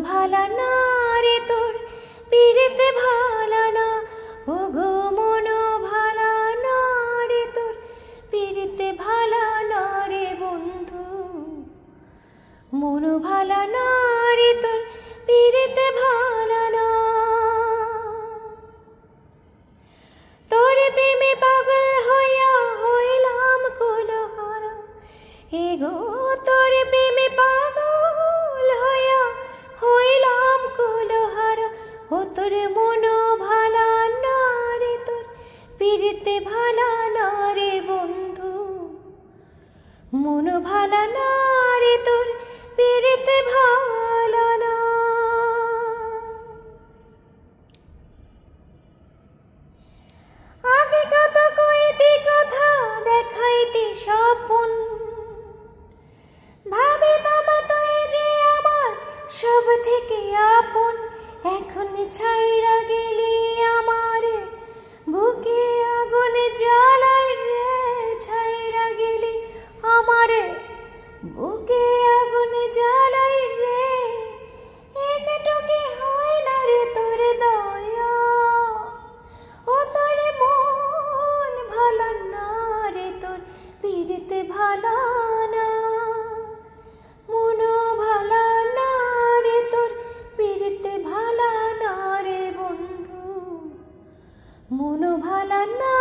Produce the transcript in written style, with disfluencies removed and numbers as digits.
ভালা না রে তোর পিরিতে ভালা না, ওগো মনো ভালা না রে তোর পিরিতে ভালা না রে বন্ধু, মনো ভালা না রে তোর পিরিতে ভালা না। তোর প্রেমে পাগল হইয়া হইলাম কুলহারা, এগো তোর প্রেমে পাগল হইয়া হইলাম কুলহারা, ও তোর মনো ভালা না রে তোর পিরিতে ভালা না রে বন্ধু, মনো ভালা না রে তোর পিরিতে ভালা না। আগে কত কইতে কথা দেখাইতে স্বপন, ভাবিতাম তুই যে আমার সব থেকে আপন, এখন ছাইরা গেলি আমারে বুকে আগুন জ্বালাই রে, ছাইরা গেলি আমারে বুকে আগুন জ্বালাই রে, একটুকি হয় না রে তোর দয়া, ও তোর মন ভালা না রে তোর পিরিতে ভালা না, মনো ভালা না রে তোর পিরিতে ভালা না রে বন্ধু, মনো ভালা না